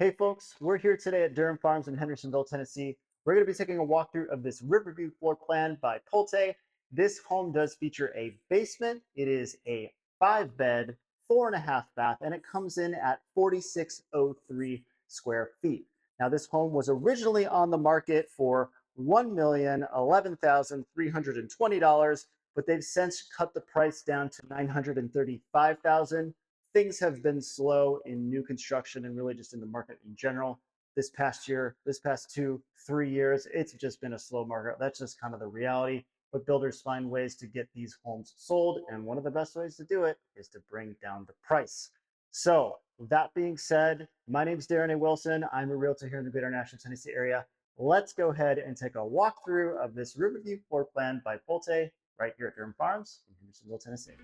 Hey folks, we're here today at Durham Farms in Hendersonville, Tennessee. We're going to be taking a walkthrough of this Riverview floor plan by Pulte. This home does feature a basement. It is a 5-bed, 4.5 bath, and it comes in at 4,603 square feet. Now, this home was originally on the market for $1,011,320, but they've since cut the price down to $935,000. Things have been slow in new construction and really just in the market in general. This past year, this past 2, 3 years, it's just been a slow market. That's just kind of the reality. But builders find ways to get these homes sold, and one of the best ways to do it is to bring down the price. So, that being said, my name is Darren A. Wilson. I'm a realtor here in the greater Nashville, Tennessee area. Let's go ahead and take a walkthrough of this Riverview floor plan by Pulte right here at Durham Farms in Hendersonville, Tennessee.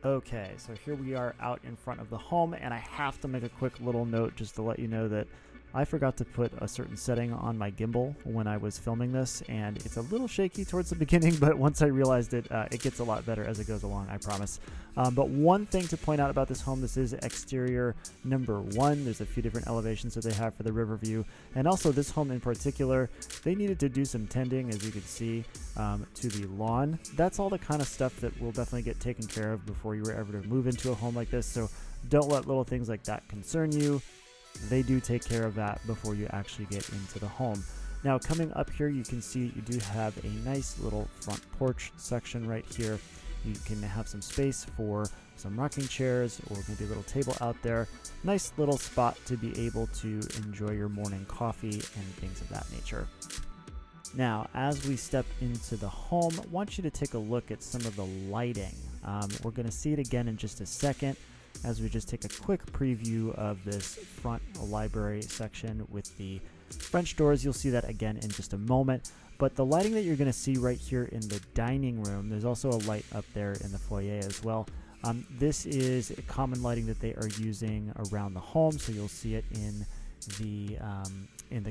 Okay, so here we are out in front of the home, and I have to make a quick little note just to let you know that I forgot to put a certain setting on my gimbal when I was filming this, and it's a little shaky towards the beginning, but once I realized it, it gets a lot better as it goes along, I promise. But one thing to point out about this home, this is exterior number 1. There's a few different elevations that they have for the Riverview, and also this home in particular, they needed to do some tending, as you can see, to the lawn. That's all the kind of stuff that will definitely get taken care of before you were ever to move into a home like this, so don't let little things like that concern you. They do take care of that before you actually get into the home. Now, coming up here, you can see you do have a nice little front porch section right here. You can have some space for some rocking chairs or maybe a little table out there. Nice little spot to be able to enjoy your morning coffee and things of that nature. Now, as we step into the home, I want you to take a look at some of the lighting. We're going to see it again in just a second, as we just take a quick preview of this front library section with the French doors. You'll see that again in just a moment. But the lighting that you're going to see right here in the dining room, there's also a light up there in the foyer as well. This is common lighting that they are using around the home, so you'll see it in the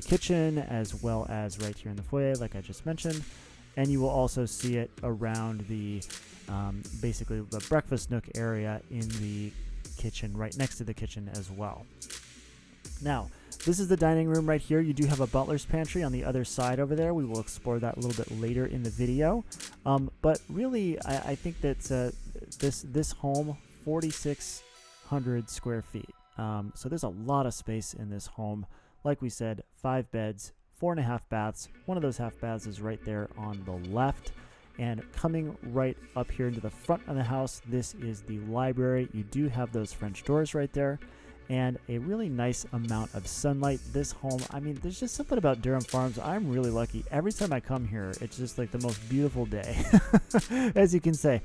kitchen as well as right here in the foyer, like I just mentioned. And you will also see it around the basically the breakfast nook area in the kitchen, right next to the kitchen as well. Now, this is the dining room right here. You do have a butler's pantry on the other side over there. We will explore that a little bit later in the video. But really, I think that this home, 4,600 square feet. So there's a lot of space in this home. Like we said, 5 beds, 4.5 baths. One of those half baths is right there on the left. And coming right up here into the front of the house, this is the library. You do have those French doors right there and a really nice amount of sunlight. This home, I mean, there's just something about Durham Farms. I'm really lucky. Every time I come here, it's just like the most beautiful day, as you can see.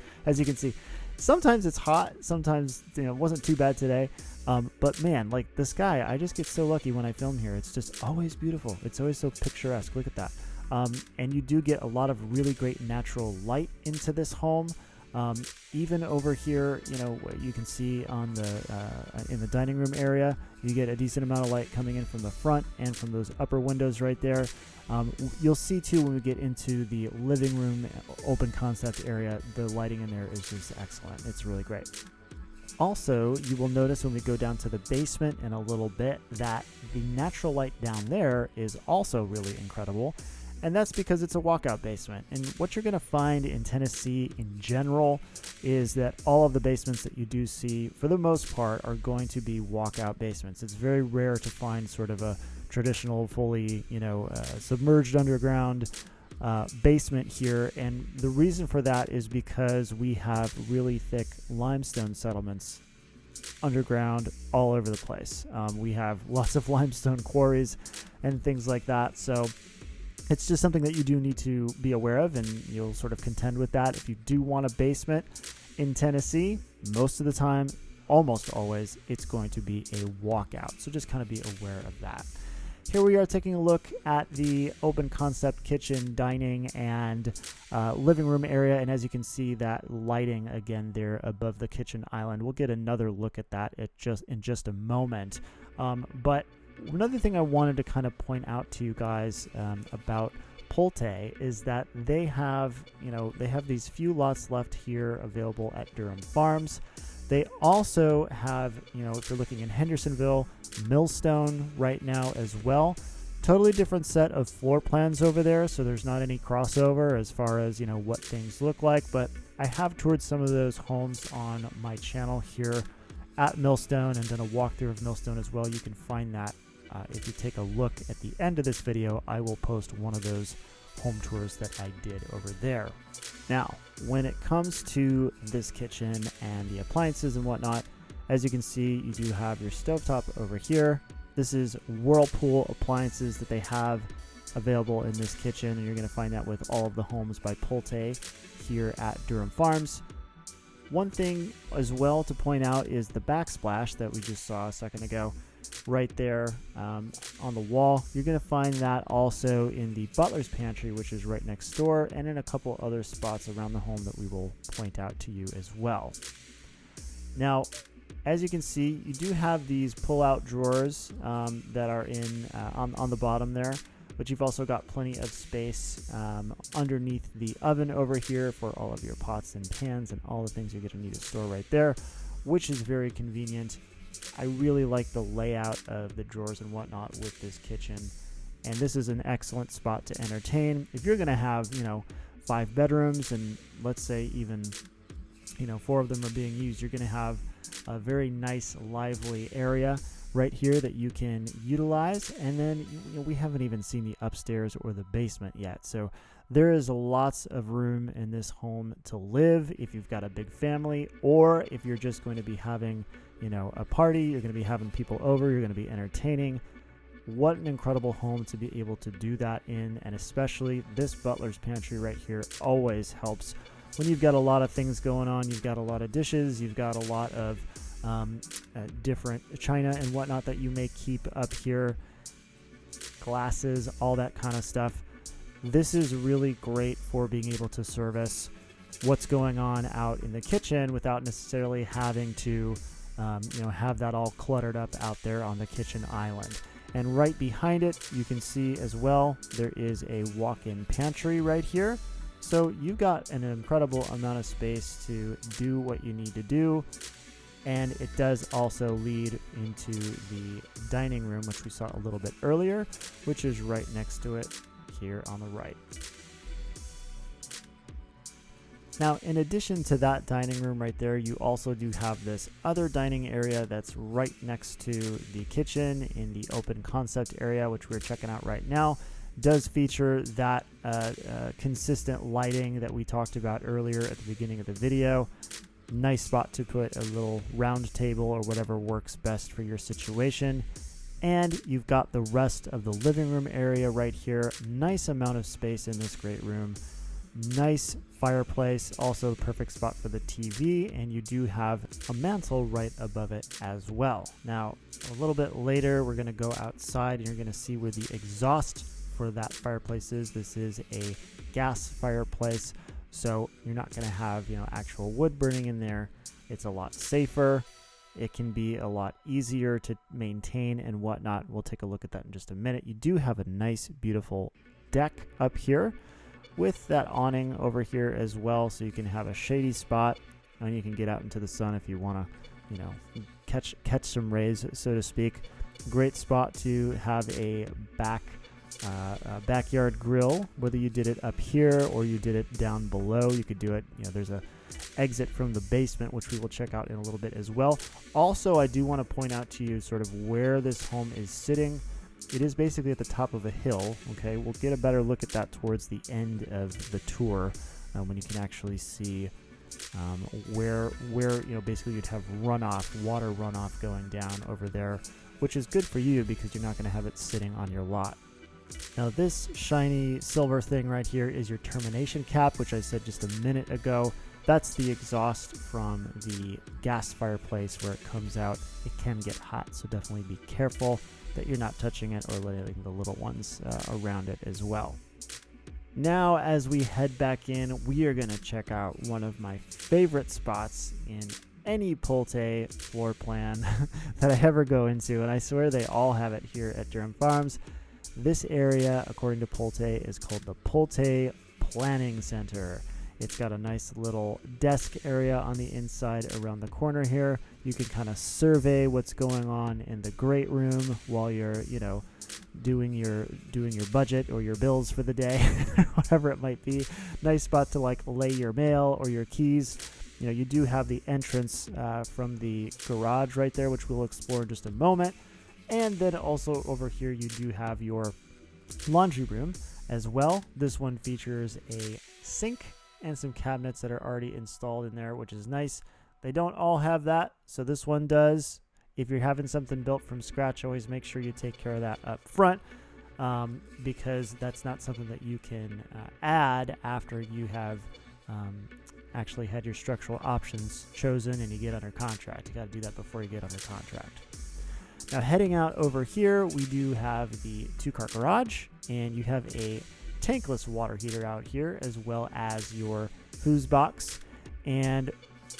Sometimes it's hot. Sometimes, it wasn't too bad today. But man, like the sky, I just get so lucky when I film here. It's just always beautiful. It's always so picturesque. Look at that. And you do get a lot of really great natural light into this home. Even over here, you can see on in the dining room area, you get a decent amount of light coming in from the front and from those upper windows right there. You'll see too when we get into the living room open concept area, the lighting in there is just excellent. It's really great. Also, you will notice when we go down to the basement in a little bit that the natural light down there is also really incredible. And that's because it's a walkout basement. And what you're going to find in Tennessee in general is that all of the basements that you do see, for the most part, are going to be walkout basements. It's very rare to find sort of a traditional, fully, submerged underground basement here. And the reason for that is because we have really thick limestone settlements underground all over the place. We have lots of limestone quarries and things like that. So it's just something that you do need to be aware of, and you'll sort of contend with that. If you do want a basement in Tennessee, most of the time, almost always, it's going to be a walkout. So just kind of be aware of that. Here we are taking a look at the open concept kitchen, dining, and living room area. And as you can see, that lighting again there above the kitchen island. We'll get another look at that in just a moment. But another thing I wanted to kind of point out to you guys about Pulte is that they have these few lots left here available at Durham Farms. They also have, if you're looking in Hendersonville, Millstone right now as well. Totally different set of floor plans over there, so there's not any crossover as far as, what things look like, but I have toured some of those homes on my channel here at Millstone and done a walkthrough of Millstone as well. You can find that if you take a look at the end of this video. I will post one of those home tours that I did over there. Now, when it comes to this kitchen and the appliances and whatnot, as you can see, you do have your stovetop over here. This is Whirlpool appliances that they have available in this kitchen, and you're going to find that with all of the homes by Pulte here at Durham Farms. One thing as well to point out is the backsplash that we just saw a second ago right there on the wall. You're going to find that also in the butler's pantry, which is right next door, and in a couple other spots around the home that we will point out to you as well. Now, as you can see, you do have these pull-out drawers that are in on the bottom there, but you've also got plenty of space underneath the oven over here for all of your pots and pans and all the things you're going to need to store right there, which is very convenient. I really like the layout of the drawers and whatnot with this kitchen, and this is an excellent spot to entertain. If you're going to have, 5 bedrooms and let's say even, 4 of them are being used, you're going to have a very nice, lively area right here that you can utilize. And then we haven't even seen the upstairs or the basement yet. So there is lots of room in this home to live if you've got a big family, or if you're just going to be having, a party, you're going to be having people over, you're going to be entertaining. What an incredible home to be able to do that in. And especially this butler's pantry right here always helps when you've got a lot of things going on. You've got a lot of dishes, you've got a lot of different china and whatnot that you may keep up here, glasses, all that kind of stuff. This is really great for being able to service what's going on out in the kitchen without necessarily having to have that all cluttered up out there on the kitchen island. And right behind it, you can see as well, there is a walk-in pantry right here. So you've got an incredible amount of space to do what you need to do. And it does also lead into the dining room, which we saw a little bit earlier, which is right next to it here on the right. Now, in addition to that dining room right there, you also do have this other dining area that's right next to the kitchen in the open concept area, which we're checking out right now. Does feature that consistent lighting that we talked about earlier at the beginning of the video. Nice spot to put a little round table or whatever works best for your situation. And you've got the rest of the living room area right here. Nice amount of space in this great room. Nice fireplace, also the perfect spot for the TV, and you do have a mantle right above it as well. Now, a little bit later, we're going to go outside and you're going to see where the exhaust for that fireplace is. This is a gas fireplace, so you're not going to have, actual wood burning in there. It's a lot safer. It can be a lot easier to maintain and whatnot. We'll take a look at that in just a minute. You do have a nice, beautiful deck up here with that awning over here as well, so you can have a shady spot and you can get out into the sun if you want to, catch some rays, so to speak. Great spot to have a backyard grill, whether you did it up here or you did it down below. You could do it, there's a exit from the basement, which we will check out in a little bit as well. Also, I do want to point out to you sort of where this home is sitting. It is basically at the top of a hill. Okay, we'll get a better look at that towards the end of the tour when you can actually see where basically you'd have water runoff going down over there, which is good for you because you're not going to have it sitting on your lot. Now, this shiny silver thing right here is your termination cap, which I said just a minute ago. That's the exhaust from the gas fireplace where it comes out. It can get hot, so definitely be careful that you're not touching it or letting the little ones around it as well. Now, as we head back in, we are going to check out one of my favorite spots in any Pulte floor plan that I ever go into, and I swear they all have it here at Durham Farms. This area, according to Pulte, is called the Pulte Planning Center. It's got a nice little desk area on the inside around the corner here. You can kind of survey what's going on in the great room while you're, you know, doing your budget or your bills for the day, whatever it might be. Nice spot to like lay your mail or your keys. You know, you do have the entrance from the garage right there, which we'll explore in just a moment. And then also over here, you do have your laundry room as well. This one features a sink and some cabinets that are already installed in there, which is nice. They don't all have that, so this one does. If you're having something built from scratch, always make sure you take care of that up front, because that's not something that you can add after you have actually had your structural options chosen and you get under contract. You got to do that before you get under contract. Now heading out over here, we do have the 2-car garage, and you have a tankless water heater out here, as well as your hose box, and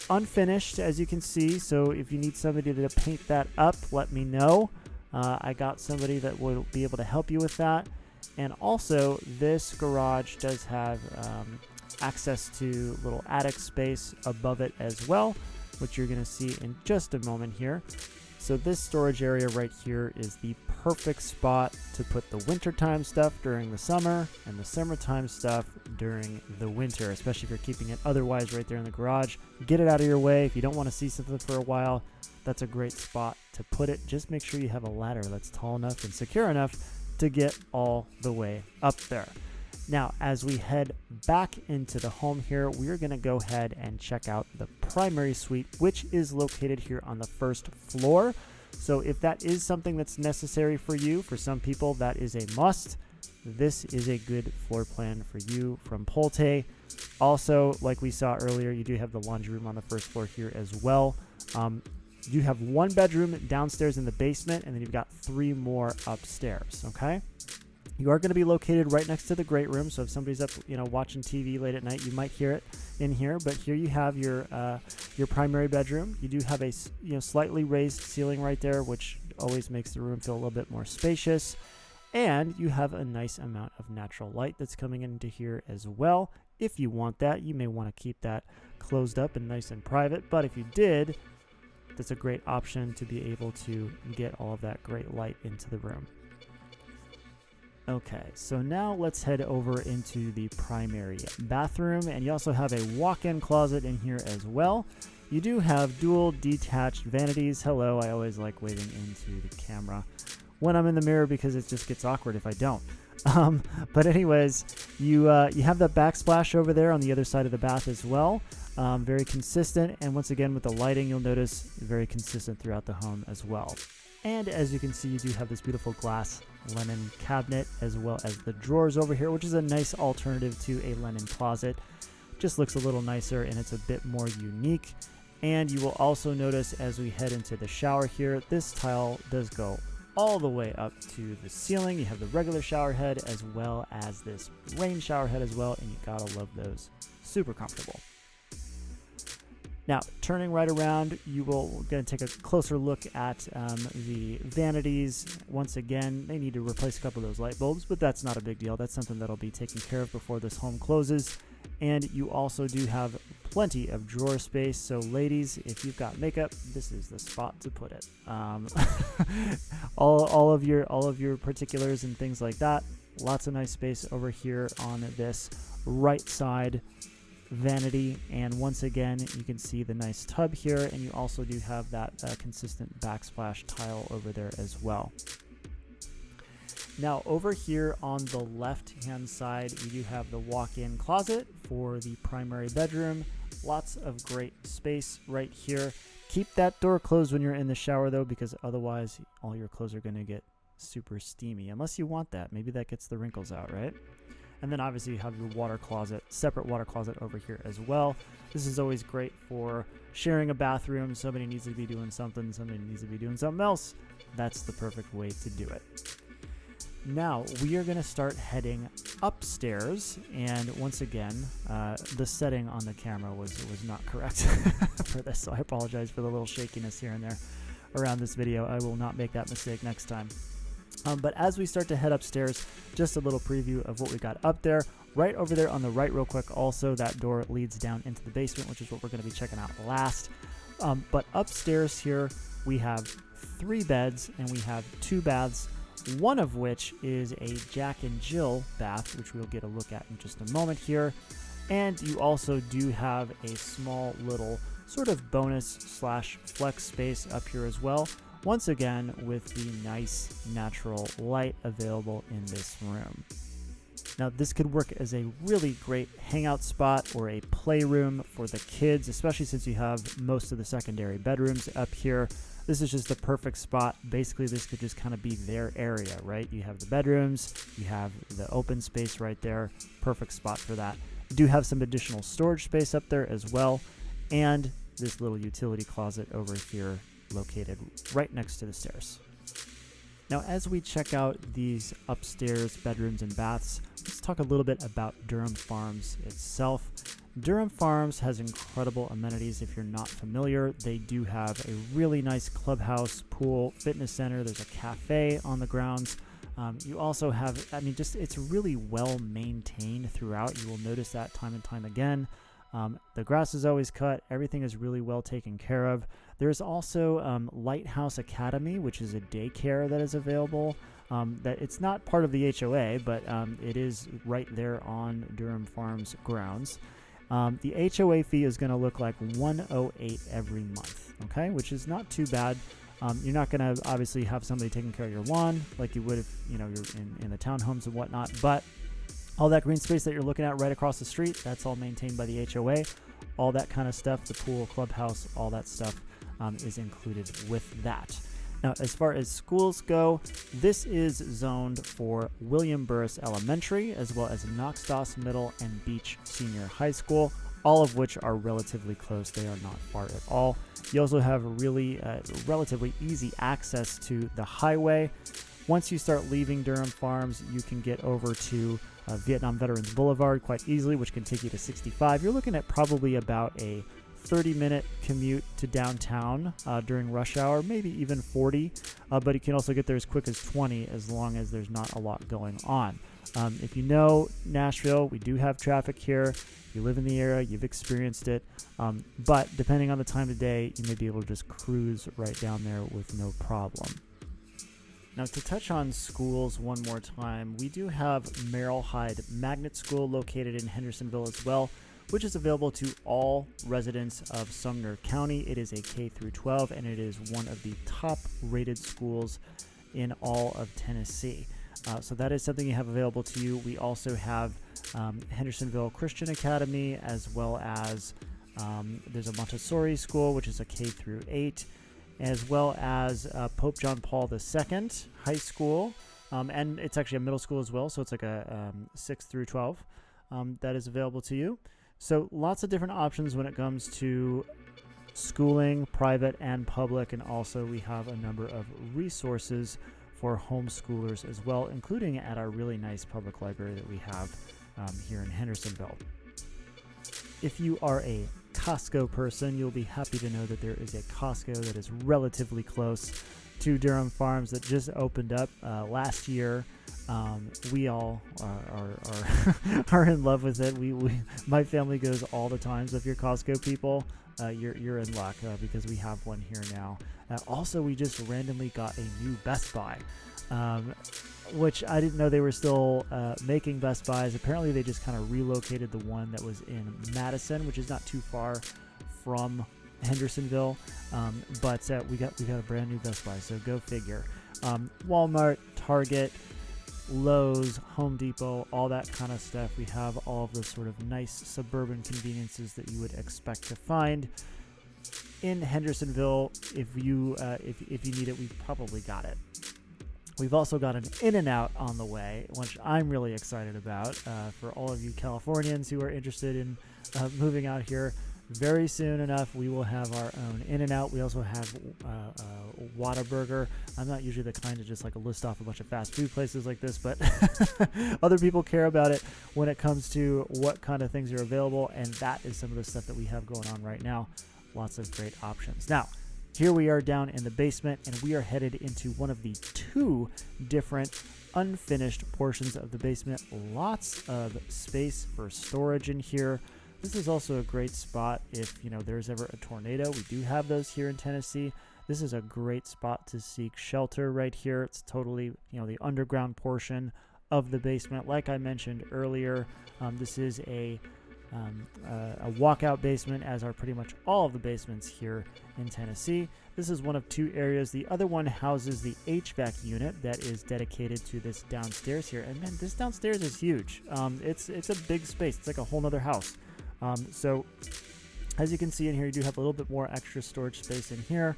unfinished, as you can see. So if you need somebody to paint that up, let me know. I got somebody that will be able to help you with that. And also, this garage does have access to little attic space above it as well, which you're going to see in just a moment here. So this storage area right here is the perfect spot to put the wintertime stuff during the summer and the summertime stuff during the winter, especially if you're keeping it otherwise right there in the garage. Get it out of your way. If you don't want to see something for a while, that's a great spot to put it. Just make sure you have a ladder that's tall enough and secure enough to get all the way up there. Now, as we head back into the home here, we're going to go ahead and check out the primary suite, which is located here on the first floor. So if that is something that's necessary for you, for some people that is a must, this is a good floor plan for you from Pulte. Also, like we saw earlier, you do have the laundry room on the first floor here as well. You have 1 bedroom downstairs in the basement, and then you've got 3 more upstairs, okay? You are going to be located right next to the great room, so if somebody's up, you know, watching TV late at night, you might hear it in here. But here you have your primary bedroom. You do have a slightly raised ceiling right there, which always makes the room feel a little bit more spacious. And you have a nice amount of natural light that's coming into here as well. If you want that, you may want to keep that closed up and nice and private. But if you did, that's a great option to be able to get all of that great light into the room. Okay, so now let's head over into the primary bathroom, and you also have a walk-in closet in here as well. You do have dual detached vanities. Hello, I always like waving into the camera when I'm in the mirror because it just gets awkward if I don't. But anyways, you have that backsplash over there on the other side of the bath as well. Very consistent, and once again with the lighting, you'll notice very consistent throughout the home as well. And as you can see, you do have this beautiful glass linen cabinet as well as the drawers over here, which is a nice alternative to a linen closet. Just looks a little nicer and it's a bit more unique. And you will also notice as we head into the shower here, this tile does go all the way up to the ceiling. You have the regular shower head as well as this rain shower head as well, and you gotta love those. Super comfortable. Now, turning right around, we're going to take a closer look at the vanities. Once again, they need to replace a couple of those light bulbs, but that's not a big deal. That's something that'll be taken care of before this home closes. And you also do have plenty of drawer space. So ladies, if you've got makeup, this is the spot to put it. all of your particulars and things like that. Lots of nice space over here on this right side vanity, and once again you can see the nice tub here, and you also do have that consistent backsplash tile over there as well. Now over here on the left hand side, you do have the walk-in closet for the primary bedroom. Lots of great space right here. Keep that door closed when you're in the shower though, because otherwise all your clothes are going to get super steamy, unless you want that. Maybe that gets the wrinkles out, right? And then obviously you have your water closet, separate water closet over here as well. This is always great for sharing a bathroom. Somebody needs to be doing something, somebody needs to be doing something else. That's the perfect way to do it. Now we are going to start heading upstairs, and once again, the setting on the camera was not correct for this, so I apologize for the little shakiness here and there around this video. I will not make that mistake next time. But as we start to head upstairs, just a little preview of what we got up there. Right over there on the right real quick, also that door leads down into the basement, which is what we're going to be checking out last. But upstairs here, we have 3 beds and we have 2 baths, one of which is a Jack and Jill bath, which we'll get a look at in just a moment here. And you also do have a small little sort of bonus / flex space up here as well. Once again, with the nice natural light available in this room. Now, this could work as a really great hangout spot or a playroom for the kids, especially since you have most of the secondary bedrooms up here. This is just the perfect spot. Basically, this could just kind of be their area, right? You have the bedrooms, you have the open space right there. Perfect spot for that. You do have some additional storage space up there as well, and this little utility closet over here located right next to the stairs. Now, as we check out these upstairs bedrooms and baths, let's talk a little bit about Durham Farms itself. Durham Farms has incredible amenities. If you're not familiar, they do have a really nice clubhouse, pool, fitness center. There's a cafe on the grounds. You also have, it's really well maintained throughout. You will notice that time and time again. The grass is always cut. Everything is really well taken care of. There's also Lighthouse Academy, which is a daycare that is available. That it's not part of the HOA, but it is right there on Durham Farms grounds. The HOA fee is going to look like $108 every month, okay, which is not too bad. You're not going to obviously have somebody taking care of your lawn like you would if you're in the townhomes and whatnot, but all that green space that you're looking at right across the street, that's all maintained by the HOA. All that kind of stuff, the pool, clubhouse, all that stuff is included with that. Now, as far as schools go, this is zoned for William Burris Elementary, as well as Knox Doss Middle and Beach Senior High School, all of which are relatively close. They are not far at all. You also have really relatively easy access to the highway. Once you start leaving Durham Farms, you can get over to Vietnam Veterans Boulevard quite easily, which can take you to 65. You're looking at probably about a 30-minute commute to downtown during rush hour, maybe even 40, but you can also get there as quick as 20 as long as there's not a lot going on. If you know Nashville, we do have traffic here. If you live in the area, you've experienced it, but depending on the time of day, you may be able to just cruise right down there with no problem. Now, to touch on schools one more time, we do have Merrill Hyde Magnet School located in Hendersonville as well, which is available to all residents of Sumner County. It is a K-12, and it is one of the top-rated schools in all of Tennessee. So that is something you have available to you. We also have Hendersonville Christian Academy, as well as there's a Montessori school, which is a K-8, as well as Pope John Paul II High School, and it's actually a middle school as well, so it's like a 6 through 12 that is available to you. So lots of different options when it comes to schooling, private and public, and also we have a number of resources for homeschoolers as well, including at our really nice public library that we have here in Hendersonville. If you are a Costco person, you'll be happy to know that there is a Costco that is relatively close to Durham Farms that just opened up last year. We all are in love with it. My family goes all the time. So if you're Costco people, you're in luck because we have one here now. Also, we just randomly got a new Best Buy, which I didn't know they were still making Best Buys. Apparently, they just kind of relocated the one that was in Madison, which is not too far from Hendersonville. But we got a brand new Best Buy, so go figure. Walmart, Target, Lowe's, Home Depot, all that kind of stuff. We have all of the sort of nice suburban conveniences that you would expect to find in Hendersonville. If you need it, we've probably got it. We've also got an In-N-Out on the way, which I'm really excited about for all of you Californians who are interested in moving out here. Very soon enough, we will have our own In-N-Out. We also have Whataburger. I'm not usually the kind to just like list off a bunch of fast food places like this, but other people care about it when it comes to what kind of things are available, and that is some of the stuff that we have going on right now. Lots of great options. Now, Here we are down in the basement, and we are headed into one of the 2 different unfinished portions of the basement. Lots of space for storage in here. This is also a great spot if, there's ever a tornado. We do have those here in Tennessee. This is a great spot to seek shelter right here. It's totally, the underground portion of the basement. Like I mentioned earlier, this is a walkout basement, as are pretty much all of the basements here in Tennessee. This is one of 2 areas. The other one houses the HVAC unit that is dedicated to this downstairs here. And man, this downstairs is huge. It's a big space. It's like a whole nother house. So as you can see in here, you do have a little bit more extra storage space in here,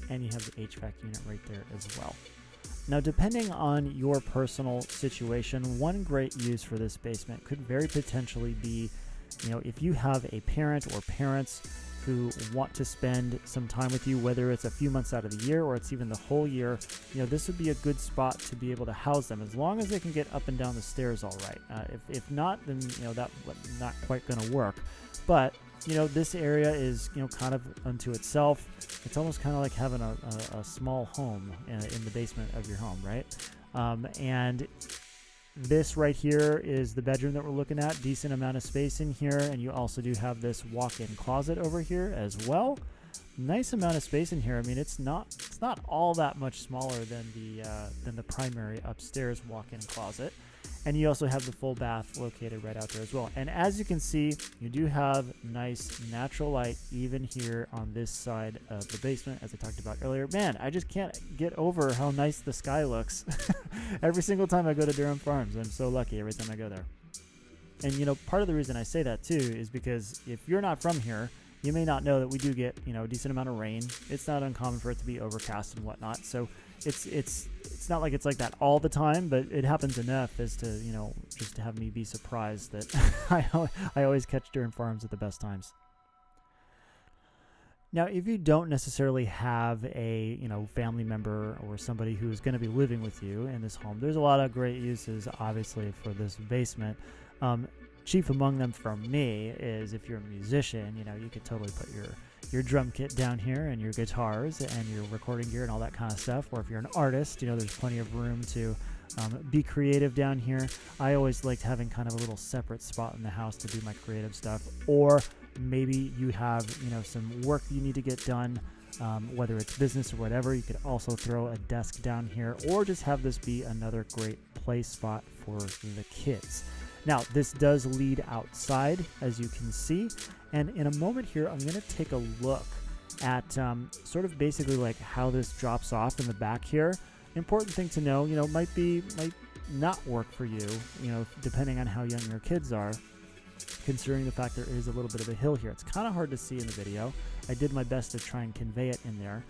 and you have the HVAC unit right there as well. Now, depending on your personal situation, one great use for this basement could very potentially be, if you have a parent or parents who want to spend some time with you, whether it's a few months out of the year or it's even the whole year, this would be a good spot to be able to house them, as long as they can get up and down the stairs all right. If not, then, that's not quite going to work. But, this area is, kind of unto itself. It's almost kind of like having a small home in the basement of your home, right? And this right here is the bedroom that we're looking at. Decent amount of space in here, and you also do have this walk-in closet over here as well. Nice amount of space in here. I mean, it's not all that much smaller than the primary upstairs walk-in closet. And you also have the full bath located right out there as well. And as you can see, you do have nice natural light even here on this side of the basement, as I talked about earlier. Man, I just can't get over how nice the sky looks. Every single time I go to Durham Farms, I'm so lucky every time I go there. And, part of the reason I say that, too, is because if you're not from here, you may not know that we do get, a decent amount of rain. It's not uncommon for it to be overcast and whatnot. So it's not like it's like that all the time, but it happens enough as to, just to have me be surprised that I always catch Durham Farms at the best times. Now, if you don't necessarily have a, family member or somebody who's going to be living with you in this home, there's a lot of great uses, obviously, for this basement. Chief among them for me is if you're a musician, you could totally put your drum kit down here and your guitars and your recording gear and all that kind of stuff. Or if you're an artist, there's plenty of room to be creative down here. I always liked having kind of a little separate spot in the house to do my creative stuff. Or maybe you have, some work you need to get done, whether it's business or whatever. You could also throw a desk down here, or just have this be another great play spot for the kids. Now, this does lead outside, as you can see, and in a moment here, I'm going to take a look at sort of basically like how this drops off in the back here. Important thing to know, might not work for you, depending on how young your kids are, considering the fact there is a little bit of a hill here. It's kind of hard to see in the video. I did my best to try and convey it in there,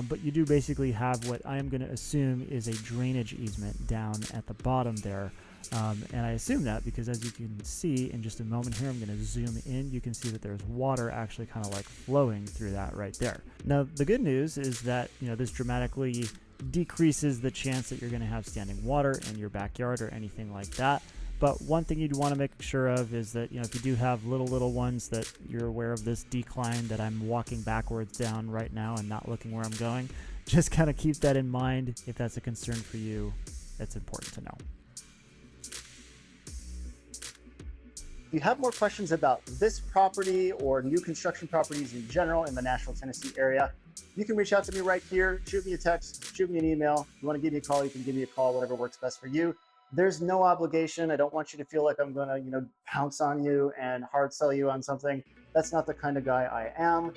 but you do basically have what I am going to assume is a drainage easement down at the bottom there. And I assume that because, as you can see in just a moment here, I'm going to zoom in. You can see that there's water actually kind of like flowing through that right there. Now, the good news is that, this dramatically decreases the chance that you're going to have standing water in your backyard or anything like that. But one thing you'd want to make sure of is that, if you do have little ones, that you're aware of this decline that I'm walking backwards down right now and not looking where I'm going. Just kind of keep that in mind. If that's a concern for you, it's important to know. If you have more questions about this property or new construction properties in general in the Nashville, Tennessee area, you can reach out to me right here. Shoot me a text, shoot me an email. If you want to give me a call, you can give me a call, whatever works best for you. There's no obligation. I don't want you to feel like I'm going to, pounce on you and hard sell you on something. That's not the kind of guy I am.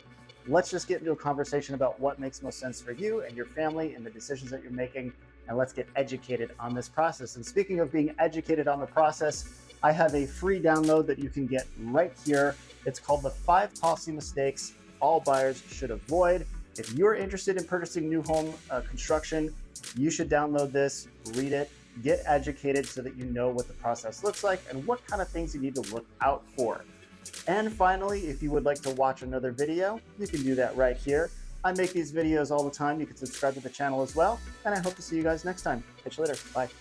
Let's just get into a conversation about what makes most sense for you and your family and the decisions that you're making. And let's get educated on this process. And speaking of being educated on the process, I have a free download that you can get right here. It's called the 5 Costly Mistakes All Buyers Should Avoid. If you're interested in purchasing new home construction, you should download this, read it, get educated so that you know what the process looks like and what kind of things you need to look out for. And finally, if you would like to watch another video, you can do that right here. I make these videos all the time. You can subscribe to the channel as well. And I hope to see you guys next time. Catch you later. Bye.